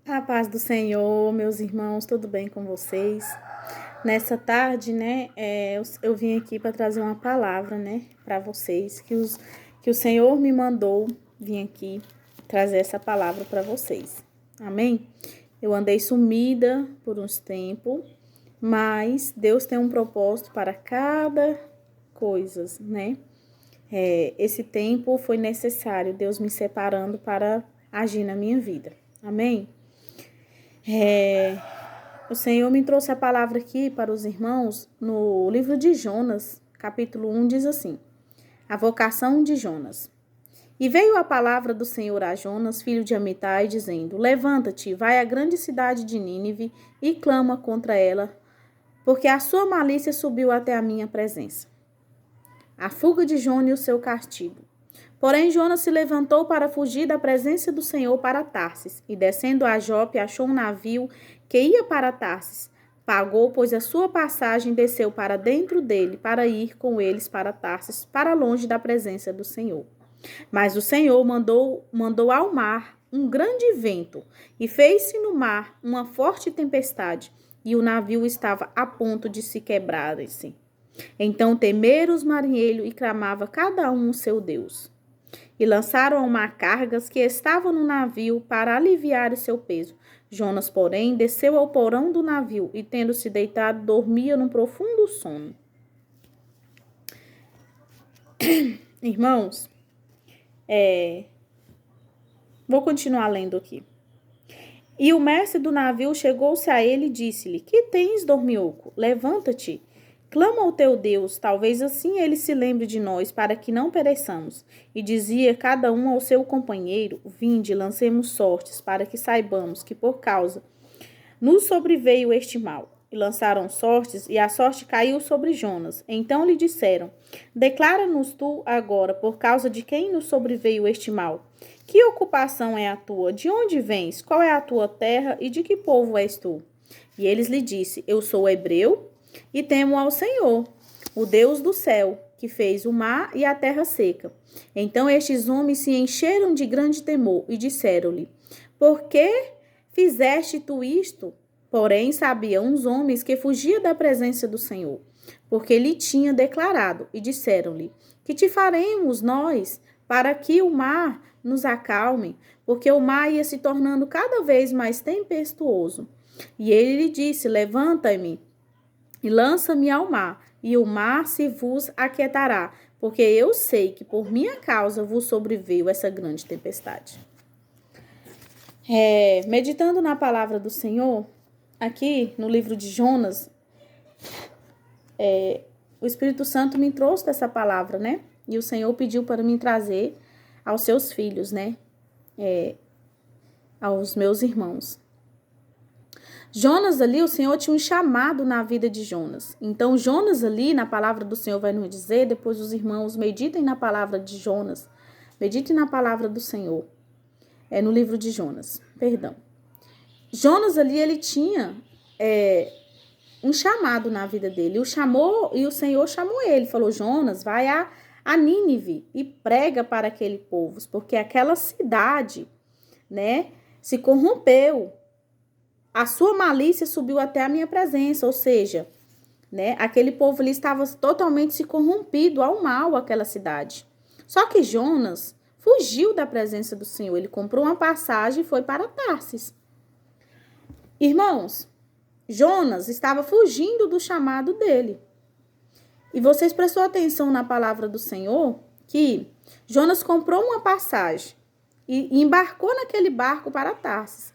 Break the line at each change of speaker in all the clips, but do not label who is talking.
A paz do Senhor, meus irmãos, tudo bem com vocês? Nessa tarde, eu vim aqui para trazer uma palavra, para vocês, que o Senhor me mandou vir aqui trazer essa palavra para vocês. Amém? Eu andei sumida por uns tempos, mas Deus tem um propósito para cada coisa, esse tempo foi necessário, Deus me separando para agir na minha vida. Amém? O Senhor me trouxe a palavra aqui para os irmãos no livro de Jonas, capítulo 1, diz assim: a vocação de Jonas. E veio a palavra do Senhor a Jonas, filho de Amitai, dizendo: levanta-te, vai à grande cidade de Nínive e clama contra ela, porque a sua malícia subiu até a minha presença. A fuga de Jonas e o seu castigo. Porém, Jonas se levantou para fugir da presença do Senhor para Tarsis, e descendo a Jope, achou um navio que ia para Tarsis. Pagou, pois, a sua passagem, desceu para dentro dele, para ir com eles para Tarsis, para longe da presença do Senhor. Mas o Senhor mandou ao mar um grande vento, e fez-se no mar uma forte tempestade, e o navio estava a ponto de se quebrar-se. Então temeram os marinheiros e clamava cada um o seu Deus. E lançaram ao mar cargas que estavam no navio para aliviar o seu peso. Jonas, porém, desceu ao porão do navio e, tendo-se deitado, dormia num profundo sono. Irmãos, vou continuar lendo aqui. E o mestre do navio chegou-se a ele e disse-lhe: que tens, dormioco? Levanta-te. Clama ao teu Deus, talvez assim ele se lembre de nós, para que não pereçamos. E dizia cada um ao seu companheiro: vinde, lancemos sortes, para que saibamos que por causa nos sobreveio este mal. E lançaram sortes, e a sorte caiu sobre Jonas. Então lhe disseram: declara-nos tu agora, por causa de quem nos sobreveio este mal. Que ocupação é a tua? De onde vens? Qual é a tua terra? E de que povo és tu? E eles lhe disse: eu sou hebreu, e temo ao Senhor, o Deus do céu, que fez o mar e a terra seca. Então estes homens se encheram de grande temor e disseram-lhe: por que fizeste tu isto? Porém sabiam os homens que fugia da presença do Senhor, porque lhe tinha declarado, e disseram-lhe: que te faremos nós para que o mar nos acalme? Porque o mar ia se tornando cada vez mais tempestuoso. E ele lhe disse: levanta-me e lança-me ao mar, e o mar se vos aquietará, porque eu sei que por minha causa vos sobreveio essa grande tempestade. Meditando na palavra do Senhor, aqui no livro de Jonas, o Espírito Santo me trouxe essa palavra, E o Senhor pediu para me trazer aos seus filhos, aos meus irmãos. Jonas ali, o Senhor tinha um chamado na vida de Jonas. Então, Jonas ali, na palavra do Senhor vai nos dizer, depois os irmãos meditem na palavra de Jonas, meditem na palavra do Senhor, no livro de Jonas, perdão. Jonas ali, ele tinha um chamado na vida dele, e o Senhor chamou ele, falou: Jonas, vai a Nínive e prega para aquele povo, porque aquela cidade, se corrompeu. A sua malícia subiu até a minha presença, ou seja, aquele povo ali estava totalmente se corrompido ao mal, aquela cidade. Só que Jonas fugiu da presença do Senhor, ele comprou uma passagem e foi para Tarsis. Irmãos, Jonas estava fugindo do chamado dele. E vocês prestou atenção na palavra do Senhor, que Jonas comprou uma passagem e embarcou naquele barco para Tarsis.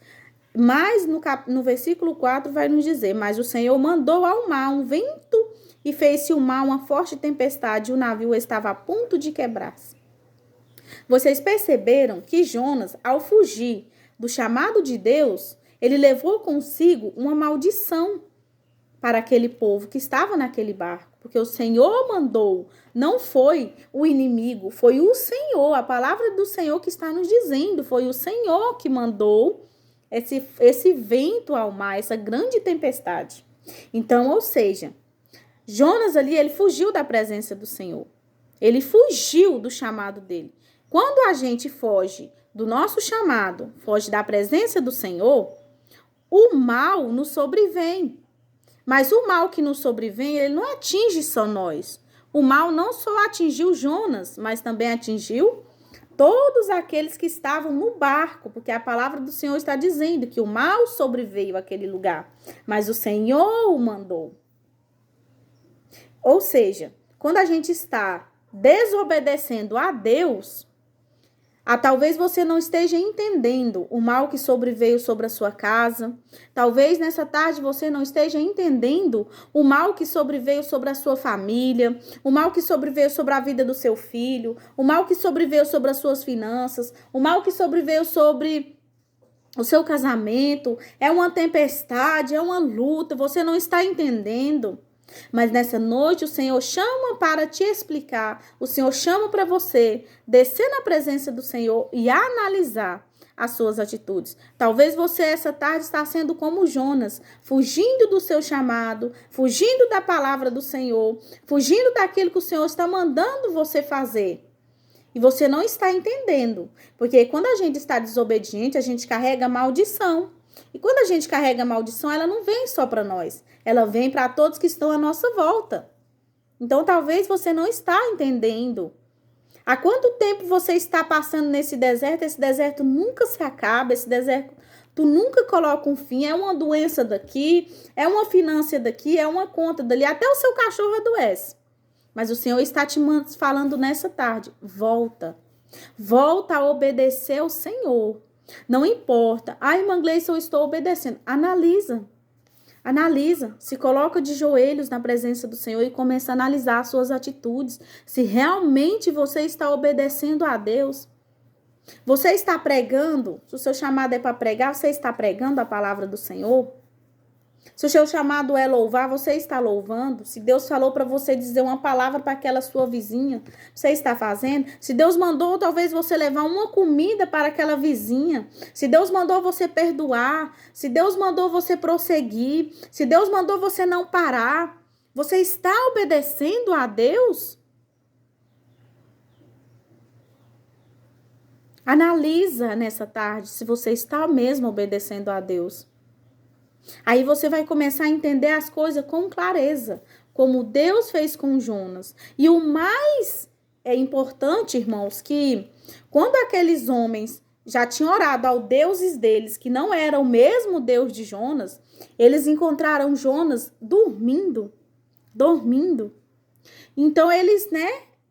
Mas no versículo 4 vai nos dizer: mas o Senhor mandou ao mar um vento e fez-se o mar uma forte tempestade, e o navio estava a ponto de quebrar-se. Vocês perceberam que Jonas, ao fugir do chamado de Deus, ele levou consigo uma maldição para aquele povo que estava naquele barco, porque o Senhor mandou, não foi o inimigo, foi o Senhor. A palavra do Senhor que está nos dizendo, foi o Senhor que mandou esse vento ao mar, essa grande tempestade. Então, ou seja, Jonas ali, ele fugiu da presença do Senhor. Ele fugiu do chamado dele. Quando a gente foge do nosso chamado, foge da presença do Senhor, o mal nos sobrevém. Mas o mal que nos sobrevém, ele não atinge só nós. O mal não só atingiu Jonas, mas também atingiu todos aqueles que estavam no barco, porque a palavra do Senhor está dizendo que o mal sobreveio àquele lugar, mas o Senhor o mandou. Ou seja, quando a gente está desobedecendo a Deus, talvez você não esteja entendendo o mal que sobreveio sobre a sua casa. Talvez nessa tarde você não esteja entendendo o mal que sobreveio sobre a sua família, o mal que sobreveio sobre a vida do seu filho, o mal que sobreveio sobre as suas finanças, o mal que sobreveio sobre o seu casamento. É uma tempestade, é uma luta, você não está entendendo. Mas nessa noite o Senhor chama para te explicar, o Senhor chama para você descer na presença do Senhor e analisar as suas atitudes. Talvez você essa tarde está sendo como Jonas, fugindo do seu chamado, fugindo da palavra do Senhor, fugindo daquilo que o Senhor está mandando você fazer. E você não está entendendo, porque quando a gente está desobediente, a gente carrega maldição. E quando a gente carrega maldição, ela não vem só para nós, ela vem para todos que estão à nossa volta. Então, talvez você não está entendendo. Há quanto tempo você está passando nesse deserto? Esse deserto nunca se acaba, esse deserto tu nunca coloca um fim. É uma doença daqui, é uma finança daqui, é uma conta dali, até o seu cachorro adoece. Mas o Senhor está te falando nessa tarde, volta a obedecer ao Senhor. Não importa. Irmã Gleice, eu estou obedecendo. Analisa, se coloca de joelhos na presença do Senhor e começa a analisar as suas atitudes. Se realmente você está obedecendo a Deus. Você está pregando, se o seu chamado é para pregar, você está pregando a palavra do Senhor? Se o seu chamado é louvar, você está louvando? Se Deus falou para você dizer uma palavra para aquela sua vizinha, você está fazendo? Se Deus mandou talvez você levar uma comida para aquela vizinha, se Deus mandou você perdoar, se Deus mandou você prosseguir, se Deus mandou você não parar, você está obedecendo a Deus? Analisa nessa tarde se você está mesmo obedecendo a Deus. Aí você vai começar a entender as coisas com clareza, como Deus fez com Jonas. E o mais importante, irmãos, que quando aqueles homens já tinham orado aos deuses deles, que não era o mesmo Deus de Jonas, eles encontraram Jonas dormindo. Então eles,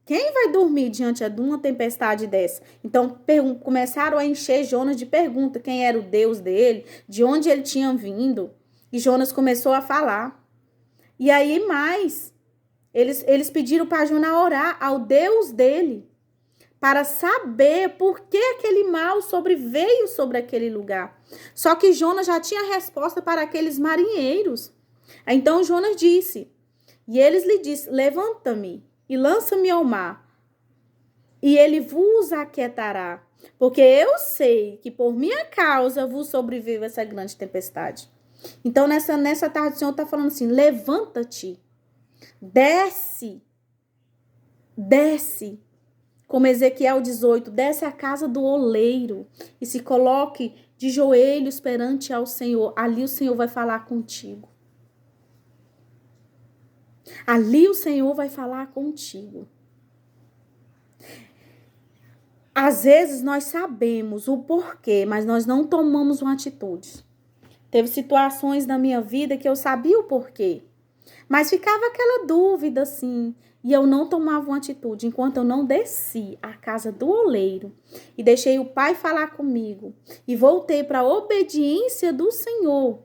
quem vai dormir diante de uma tempestade dessa? Então, começaram a encher Jonas de perguntas. Quem era o Deus dele? De onde ele tinha vindo? E Jonas começou a falar. E aí, eles pediram para Jonas orar ao Deus dele, para saber por que aquele mal sobreveio sobre aquele lugar. Só que Jonas já tinha a resposta para aqueles marinheiros. Então, Jonas disse, e eles lhe disseram, levanta-me e lança-me ao mar, e ele vos aquietará, porque eu sei que por minha causa vos sobrevive essa grande tempestade. Então, nessa tarde, o Senhor está falando assim, levanta-te, desce, como Ezequiel 18, desce à casa do oleiro e se coloque de joelhos perante ao Senhor. Ali o Senhor vai falar contigo. Ali o Senhor vai falar contigo. Às vezes nós sabemos o porquê, mas nós não tomamos uma atitude. Teve situações na minha vida que eu sabia o porquê, mas ficava aquela dúvida assim, e eu não tomava uma atitude enquanto eu não desci à casa do oleiro e deixei o Pai falar comigo e voltei para a obediência do Senhor.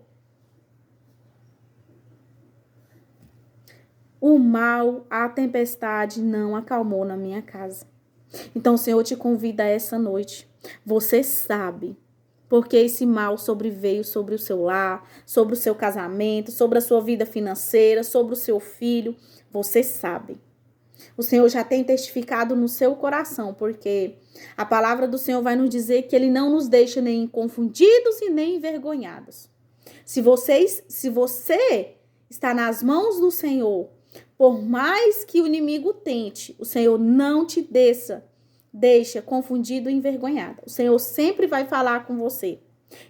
O mal, a tempestade não acalmou na minha casa. Então o Senhor te convida essa noite. Você sabe porque esse mal sobreveio sobre o seu lar, sobre o seu casamento, sobre a sua vida financeira, sobre o seu filho. Você sabe. O Senhor já tem testificado no seu coração, porque a palavra do Senhor vai nos dizer que Ele não nos deixa nem confundidos e nem envergonhados. Se você está nas mãos do Senhor, por mais que o inimigo tente, o Senhor não te deixa confundido e envergonhado. O Senhor sempre vai falar com você.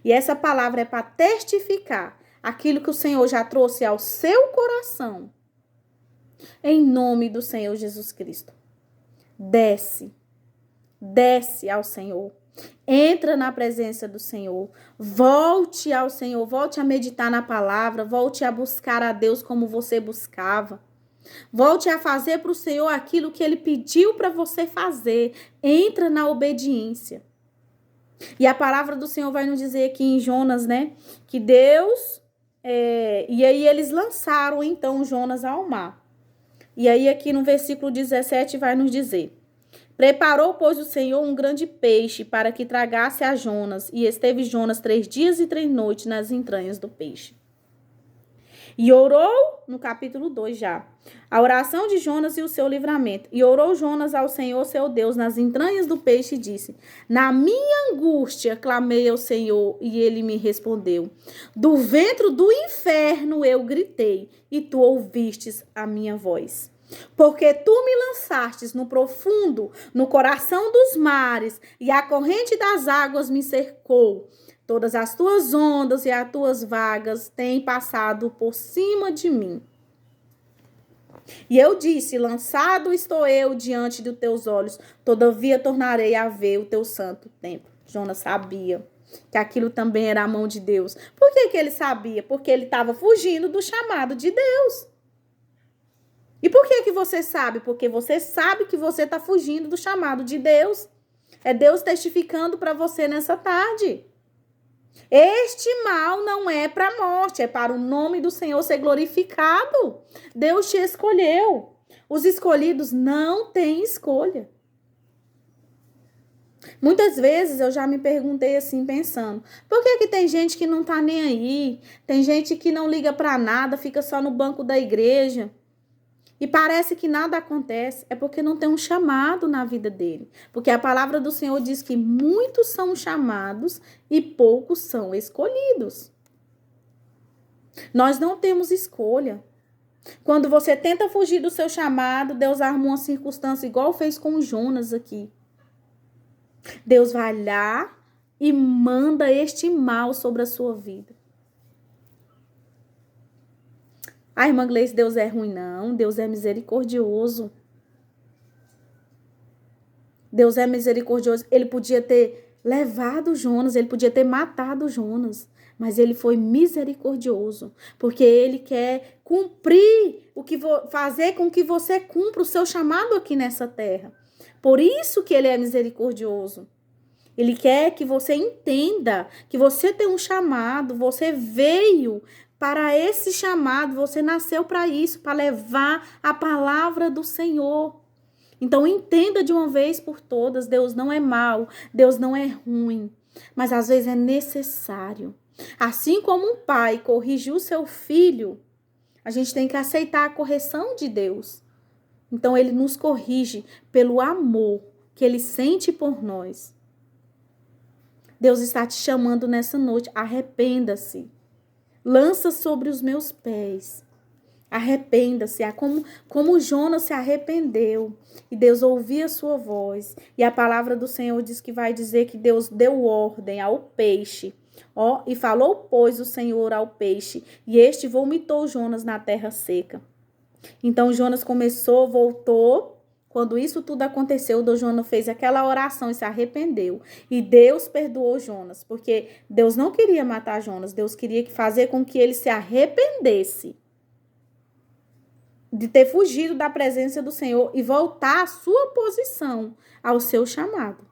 E essa palavra é para testificar aquilo que o Senhor já trouxe ao seu coração. Em nome do Senhor Jesus Cristo. Desce ao Senhor. Entra na presença do Senhor. Volte ao Senhor. Volte a meditar na palavra. Volte a buscar a Deus como você buscava. Volte a fazer para o Senhor aquilo que Ele pediu para você fazer. Entra na obediência. E a palavra do Senhor vai nos dizer aqui em Jonas, né? Que Deus... e aí eles lançaram então Jonas ao mar. E aí aqui no versículo 17 vai nos dizer: preparou, pois, o Senhor um grande peixe para que tragasse a Jonas, e esteve Jonas 3 dias e 3 noites nas entranhas do peixe. E orou, no capítulo 2 já, a oração de Jonas e o seu livramento. E orou Jonas ao Senhor, seu Deus, nas entranhas do peixe e disse: na minha angústia clamei ao Senhor, e ele me respondeu. Do ventre do inferno eu gritei, e tu ouvistes a minha voz. Porque tu me lançastes no profundo, no coração dos mares, e a corrente das águas me cercou. Todas as tuas ondas e as tuas vagas têm passado por cima de mim. E eu disse: lançado estou eu diante dos teus olhos, todavia tornarei a ver o teu santo templo. Jonas sabia que aquilo também era a mão de Deus. Por que ele sabia? Porque ele estava fugindo do chamado de Deus. E por que você sabe? Porque você sabe que você está fugindo do chamado de Deus. É Deus testificando para você nessa tarde. Este mal não é para a morte, é para o nome do Senhor ser glorificado. Deus te escolheu. Os escolhidos não têm escolha. Muitas vezes eu já me perguntei assim, pensando, por que tem gente que não tá nem aí? Tem gente que não liga para nada, fica só no banco da igreja. E parece que nada acontece, é porque não tem um chamado na vida dele. Porque a palavra do Senhor diz que muitos são chamados e poucos são escolhidos. Nós não temos escolha. Quando você tenta fugir do seu chamado, Deus arma uma circunstância igual fez com Jonas aqui. Deus vai lá e manda este mal sobre a sua vida. Ah, irmã Gleice, Deus é ruim, não. Deus é misericordioso. Deus é misericordioso. Ele podia ter levado Jonas, ele podia ter matado Jonas, mas ele foi misericordioso, porque ele quer cumprir fazer com que você cumpra o seu chamado aqui nessa terra. Por isso que ele é misericordioso. Ele quer que você entenda que você tem um chamado, você veio para esse chamado, você nasceu para isso, para levar a palavra do Senhor. Então entenda de uma vez por todas, Deus não é mau, Deus não é ruim, mas às vezes é necessário. Assim como um pai corrigiu seu filho, a gente tem que aceitar a correção de Deus. Então ele nos corrige pelo amor que ele sente por nós. Deus está te chamando nessa noite, arrependa-se. Lança sobre os meus pés. Arrependa-se. Como Jonas se arrependeu. E Deus ouvia a sua voz. E a palavra do Senhor diz que vai dizer que Deus deu ordem ao peixe. E falou, pois, o Senhor ao peixe. E este vomitou Jonas na terra seca. Então Jonas voltou. Quando isso tudo aconteceu, Jonas fez aquela oração e se arrependeu. E Deus perdoou Jonas, porque Deus não queria matar Jonas, Deus queria fazer com que ele se arrependesse de ter fugido da presença do Senhor e voltar à sua posição, ao seu chamado.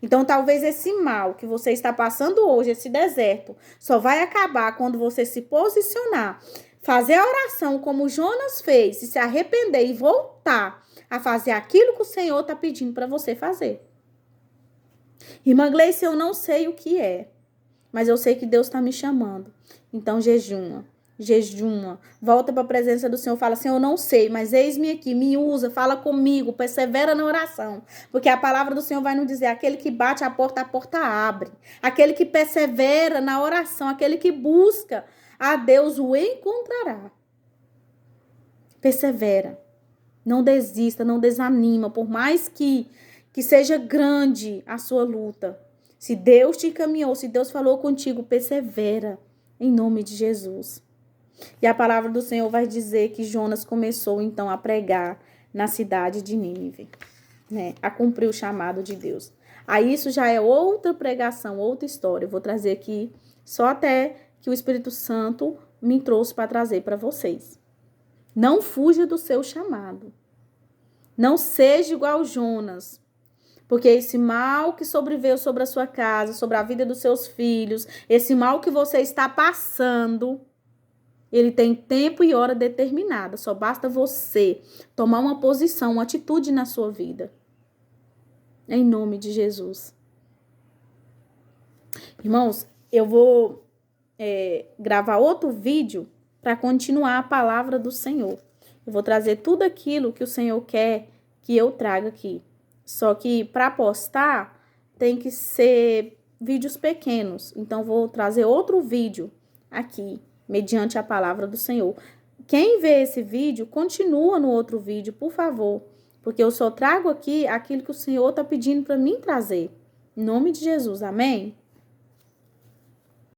Então, talvez esse mal que você está passando hoje, esse deserto, só vai acabar quando você se posicionar, fazer a oração como Jonas fez, e se arrepender e voltar a fazer aquilo que o Senhor está pedindo para você fazer. Irmã Gleice, eu não sei o que é, mas eu sei que Deus está me chamando. Então, jejuma, volta para a presença do Senhor, fala assim, eu não sei, mas eis-me aqui, me usa, fala comigo, persevera na oração, porque a palavra do Senhor vai nos dizer, aquele que bate a porta abre, aquele que persevera na oração, aquele que busca a Deus o encontrará. Persevera. Não desista, não desanima, por mais que seja grande a sua luta. Se Deus te encaminhou, se Deus falou contigo, persevera, em nome de Jesus. E a palavra do Senhor vai dizer que Jonas começou, então, a pregar na cidade de Nínive, né? A cumprir o chamado de Deus. Aí isso já é outra pregação, outra história. Eu vou trazer aqui só até que o Espírito Santo me trouxe para trazer para vocês. Não fuja do seu chamado. Não seja igual Jonas. Porque esse mal que sobreveio sobre a sua casa, sobre a vida dos seus filhos, esse mal que você está passando, ele tem tempo e hora determinada. Só basta você tomar uma posição, uma atitude na sua vida. Em nome de Jesus. Irmãos, eu vou gravar outro vídeo para continuar a palavra do Senhor. Eu vou trazer tudo aquilo que o Senhor quer que eu traga aqui. Só que para postar tem que ser vídeos pequenos. Então vou trazer outro vídeo aqui, mediante a palavra do Senhor. Quem vê esse vídeo, continua no outro vídeo, por favor. Porque eu só trago aqui aquilo que o Senhor está pedindo para mim trazer. Em nome de Jesus, amém?